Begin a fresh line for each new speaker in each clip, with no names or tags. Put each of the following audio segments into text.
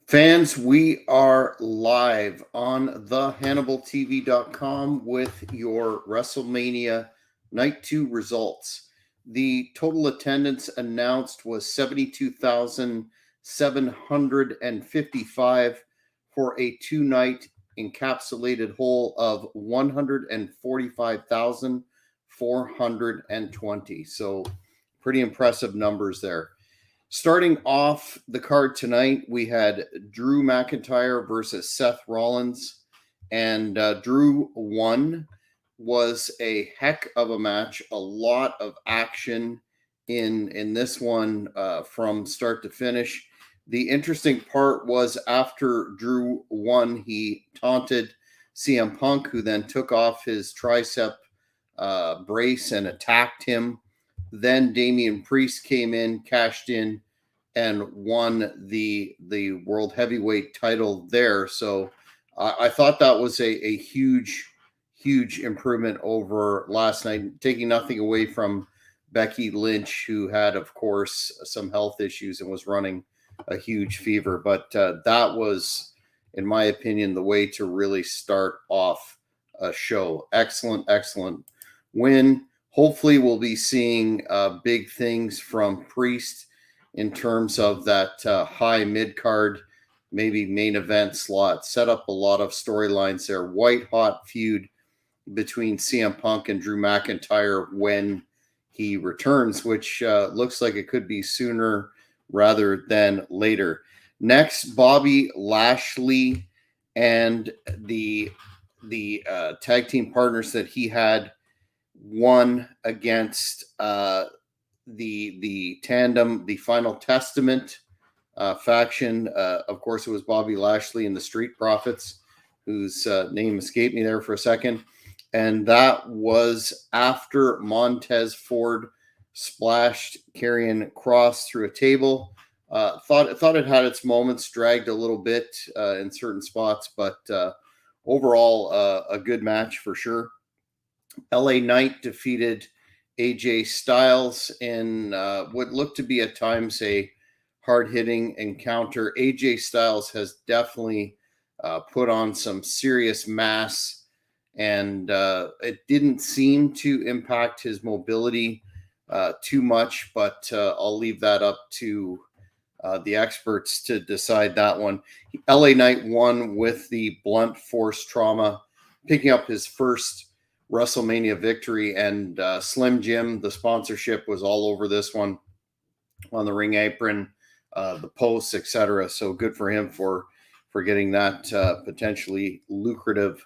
Fans, we are live on thehannibaltv.com with your WrestleMania Night 2 results. The total attendance announced was 72,755 for a two-night encapsulated whole of 145,420. So pretty impressive numbers there. Starting off the card tonight, we had Drew McIntyre versus Seth Rollins, and Drew won. Was a heck of a match, a lot of action in this one from start to finish. The interesting part was after Drew won, he taunted CM Punk, who then took off his tricep brace and attacked him. Then Damian Priest came in, cashed in, and won the world heavyweight title there. So I thought that was a huge improvement over last night, taking nothing away from Becky Lynch, who had, of course, some health issues and was running a huge fever. But that was, in my opinion, the way to really start off a show. Excellent win. Hopefully, we'll be seeing big things from Priest in terms of that high mid card, maybe main event slot. Set up a lot of storylines there. White hot feud between CM Punk and Drew McIntyre when he returns, which looks like it could be sooner rather than later. Next, Bobby Lashley and the tag team partners that he had won against the tandem, the Final Testament faction. Of course, it was Bobby Lashley and the Street Profits, whose name escaped me there for a second. And that was after Montez Ford splashed Karrion Kross through a table. Thought it had its moments, dragged a little bit in certain spots, but overall a good match for sure. LA Knight defeated AJ Styles in what looked to be at times a hard-hitting encounter. AJ Styles has definitely put on some serious mass, and it didn't seem to impact his mobility too much, but I'll leave that up to the experts to decide that one. LA Knight won with the blunt force trauma, picking up his first WrestleMania victory, and Slim Jim, the sponsorship was all over this one on the ring apron, the posts, etc. So good for him for getting that potentially lucrative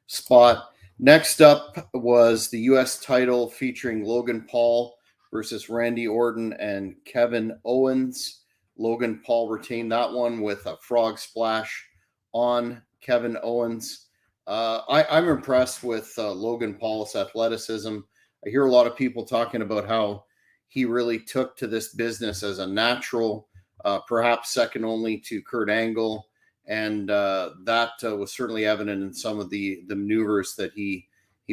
spot. Next up was the U.S. title featuring Logan Paul versus Randy Orton and Kevin Owens. Logan Paul retained that one with a frog splash on Kevin Owens. I'm impressed with Logan Paul's athleticism. I hear a lot of people talking about how he really took to this business as a natural, perhaps second only to Kurt Angle, and that was certainly evident in some of the maneuvers that he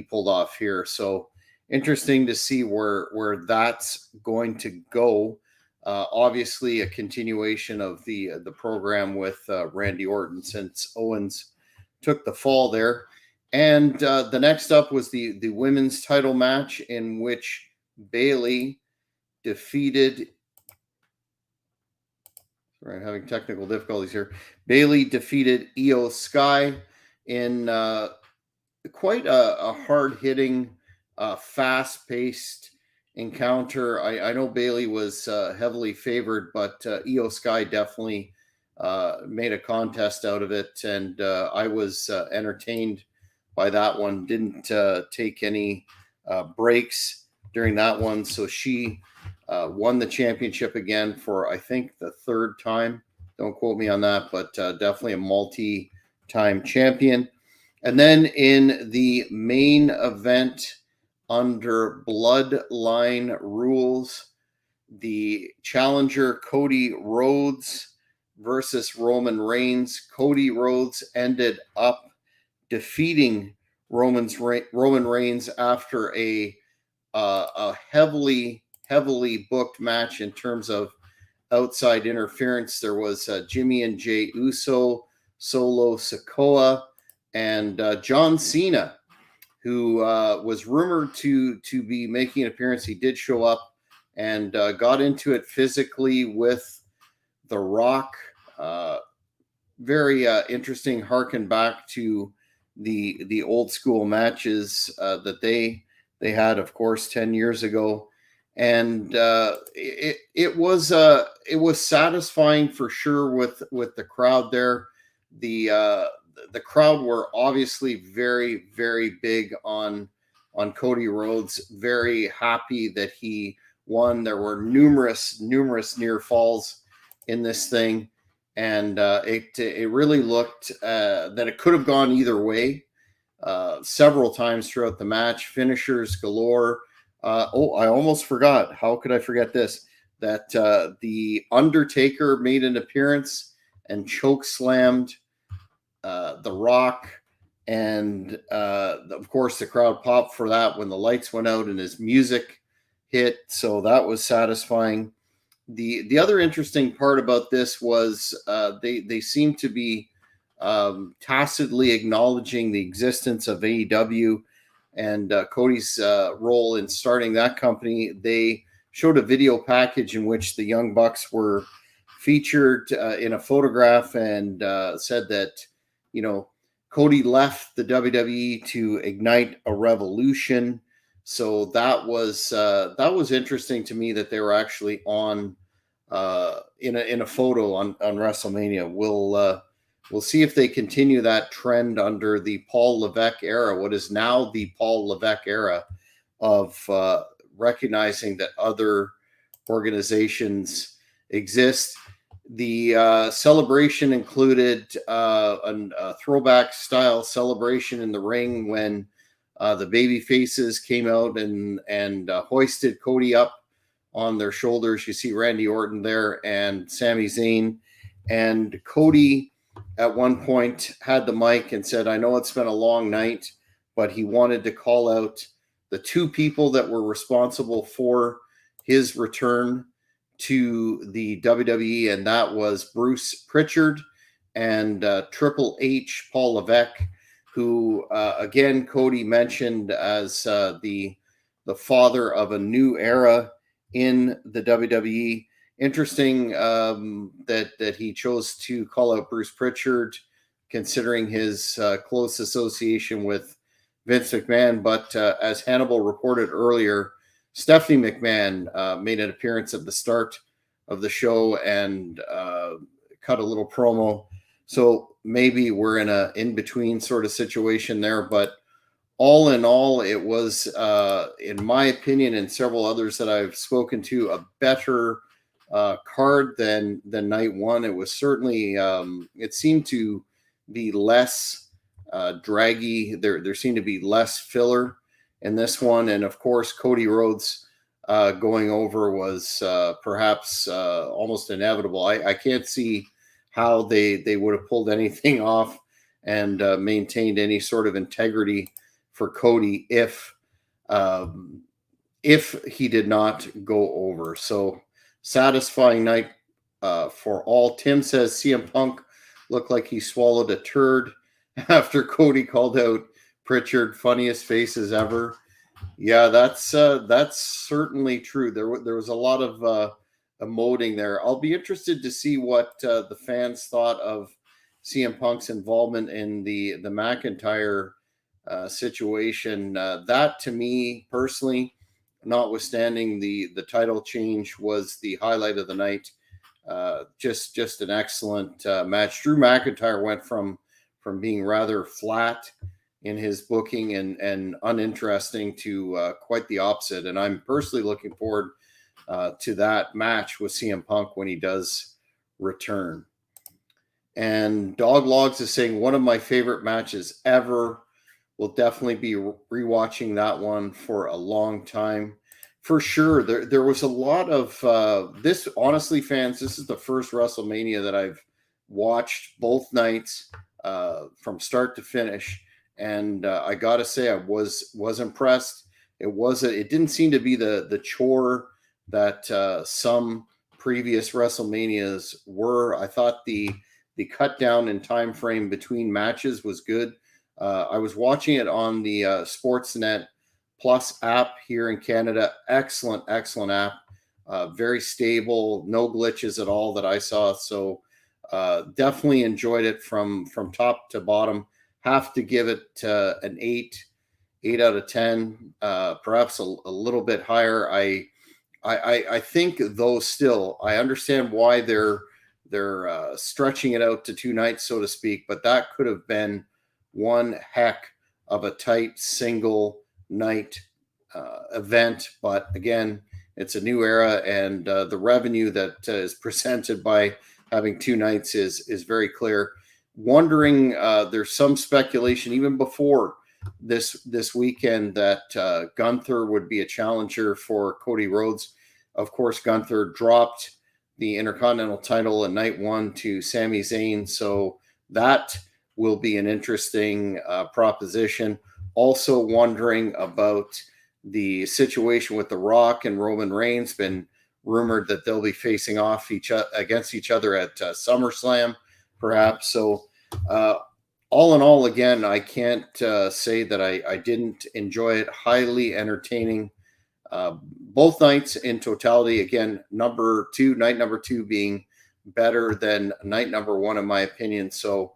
pulled off here. So interesting to see where that's going to go. Obviously, a continuation of the program with Randy Orton, since Owens took the fall there. And the next up was the women's title match, in which Bayley defeated. Sorry, I'm having technical difficulties here. Bayley defeated Io Sky in quite a hard-hitting, fast-paced encounter. I know Bayley was heavily favored, but Io Sky definitely made a contest out of it, and I was entertained by that one. Didn't take any breaks during that one, so she won the championship again for, I think, the third time. Don't quote me on that, but definitely a multi-time champion. And then in the main event under bloodline rules, the challenger Cody Rhodes versus Roman Reigns. Cody Rhodes ended up defeating Roman Reigns after a heavily booked match in terms of outside interference. There was Jimmy and Jay Uso, Solo Sikoa, and John Cena, who was rumored to be making an appearance. He did show up and got into it physically with The Rock. Very interesting, harken back to the old school matches that they had, of course, 10 years ago. And it was satisfying for sure with the crowd there. The crowd were obviously very, very big on Cody Rhodes. Very happy that he won. There were numerous near falls in this thing, and it really looked that it could have gone either way several times throughout the match. Finishers galore. I almost forgot. How could I forget this? That the Undertaker made an appearance and choke slammed The Rock, and of course the crowd popped for that when the lights went out and his music hit. So that was satisfying. The other interesting part about this was they seem to be tacitly acknowledging the existence of AEW and Cody's role in starting that company. They showed a video package in which the Young Bucks were featured in a photograph, and said that, Cody left the WWE to ignite a revolution. So that was interesting to me that they were actually on in a photo on WrestleMania. We'll see if they continue that trend under the Paul Levesque era, what is now the Paul Levesque era, of recognizing that other organizations exist. The celebration included a throwback style celebration in the ring when the baby faces came out and hoisted Cody up on their shoulders. You see Randy Orton there and Sami Zayn. And Cody at one point had the mic and said, I know it's been a long night, but he wanted to call out the two people that were responsible for his return to the WWE, and that was Bruce Pritchard and Triple H, Paul Levesque, who, again, Cody mentioned as the father of a new era in the WWE. Interesting that he chose to call out Bruce Pritchard, considering his close association with Vince McMahon. But as Hannibal reported earlier, Stephanie McMahon made an appearance at the start of the show and cut a little promo. So maybe we're in a in-between sort of situation there. But all in all, it was, in my opinion and several others that I've spoken to, a better card than night one. It was certainly, it seemed to be less draggy. There seemed to be less filler in this one. And of course, Cody Rhodes going over was perhaps almost inevitable. I can't see how they would have pulled anything off and maintained any sort of integrity for Cody if he did not go over. So satisfying night for all. Tim says CM Punk looked like he swallowed a turd after Cody called out Pritchard. Funniest faces ever. Yeah, that's certainly true. There was a lot of emoting there. I'll be interested to see what the fans thought of CM Punk's involvement in the McIntyre situation. That, to me personally, notwithstanding the title change, was the highlight of the night. Just an excellent match. Drew McIntyre went from being rather flat in his booking and uninteresting to quite the opposite. And I'm personally looking forward to that match with CM Punk when he does return. And Dog Logs is saying, one of my favorite matches ever. Will definitely be rewatching that one for a long time. For sure, there was a lot of this. Honestly, fans, this is the first WrestleMania that I've watched both nights from start to finish. And I got to say, I was impressed. It didn't seem to be the chore that some previous WrestleManias were. I thought the cut down in time frame between matches was good. I was watching it on the Sportsnet Plus app here in Canada. Excellent, excellent app. Very stable, no glitches at all that I saw. So definitely enjoyed it from top to bottom. Have to give it an 8 out of 10, perhaps a little bit higher. I think though still I understand why they're stretching it out to 2 nights, so to speak, but that could have been one heck of a tight single night event. But again, it's a new era, and the revenue that is presented by having 2 nights is very clear. Wondering, there's some speculation even before this weekend that Gunther would be a challenger for Cody Rhodes. Of course, Gunther dropped the Intercontinental title in night one to Sami Zayn, so that will be an interesting proposition. Also wondering about the situation with The Rock and Roman Reigns. Been rumored that they'll be facing off against each other at SummerSlam, perhaps. So all in all, again, I can't say that I didn't enjoy it. Highly entertaining. Both nights in totality. Again, night number two being better than night number one, in my opinion. So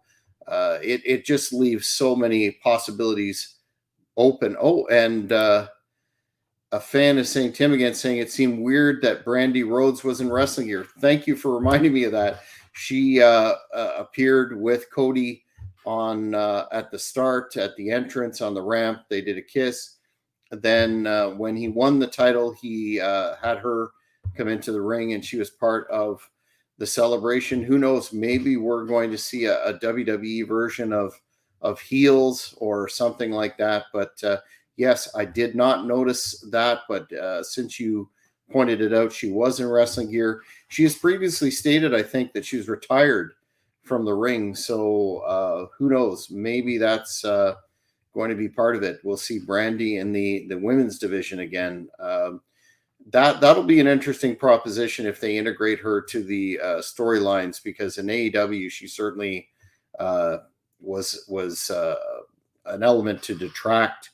it just leaves so many possibilities open. Oh, and a fan is saying, Tim again, saying it seemed weird that Brandy Rhodes was in wrestling gear. Thank you for reminding me of that. She appeared with Cody on at the start, at the entrance on the ramp. They did a kiss. Then when he won the title, he had her come into the ring, and she was part of the celebration. Who knows? Maybe we're going to see a WWE version of heels or something like that. But yes, I did not notice that. But since you pointed it out, she was in wrestling gear. She has previously stated, I think, that she was retired from the ring. So who knows? Maybe that's going to be part of it. We'll see Brandy in the women's division again. That'll be an interesting proposition if they integrate her to the storylines, because in AEW she certainly was an element to detract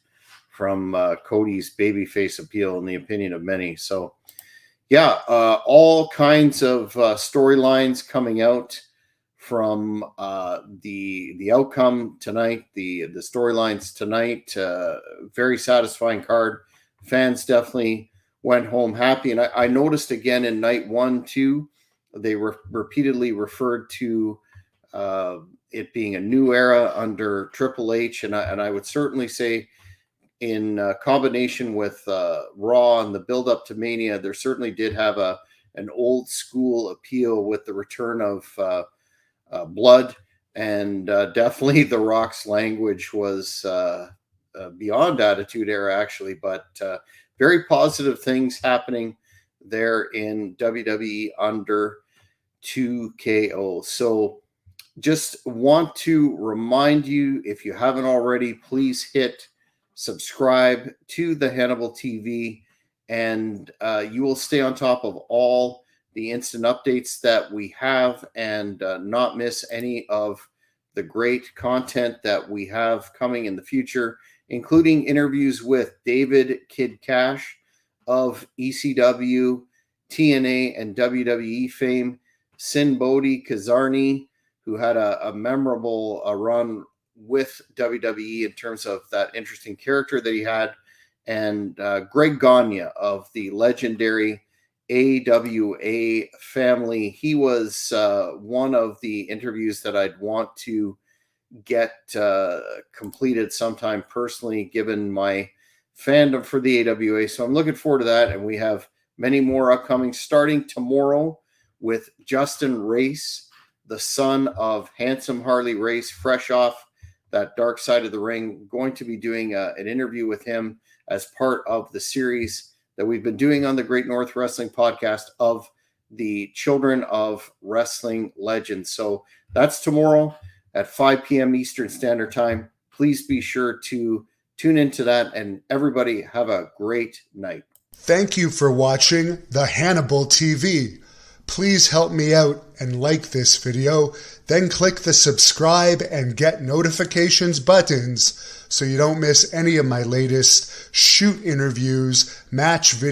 from Cody's babyface appeal in the opinion of many. So yeah, all kinds of storylines coming out from the outcome tonight, the storylines tonight. Very satisfying card. Fans definitely went home happy. And I noticed again in night 1, 2, they repeatedly referred to it being a new era under Triple H. And I would certainly say in combination with Raw and the build up to Mania, there certainly did have an old school appeal with the return of blood. And definitely The Rock's language was beyond Attitude Era, actually. But very positive things happening there in WWE under 2KO. So just want to remind you, if you haven't already, please hit subscribe to the Hannibal TV, and you will stay on top of all the instant updates that we have, and not miss any of the great content that we have coming in the future, including interviews with David Kid Cash of ECW, TNA, and WWE fame, Sin Bodhi Kazarni, who had a memorable run with WWE in terms of that interesting character that he had, and Greg Gagne of the legendary AWA family. He was one of the interviews that I'd want to get completed sometime personally, given my fandom for the AWA. So I'm looking forward to that. And we have many more upcoming, starting tomorrow with Justin Race, the son of Handsome Harley Race, fresh off that Dark Side of the Ring. Going to be doing an interview with him as part of the series that we've been doing on the Great North Wrestling Podcast of the Children of Wrestling Legends. So that's tomorrow at 5 p.m. Eastern Standard Time. Please be sure to tune into that, and everybody have a great night.
Thank you for watching the Hannibal TV. Please help me out and like this video, then click the subscribe and get notifications buttons so you don't miss any of my latest shoot interviews, match videos,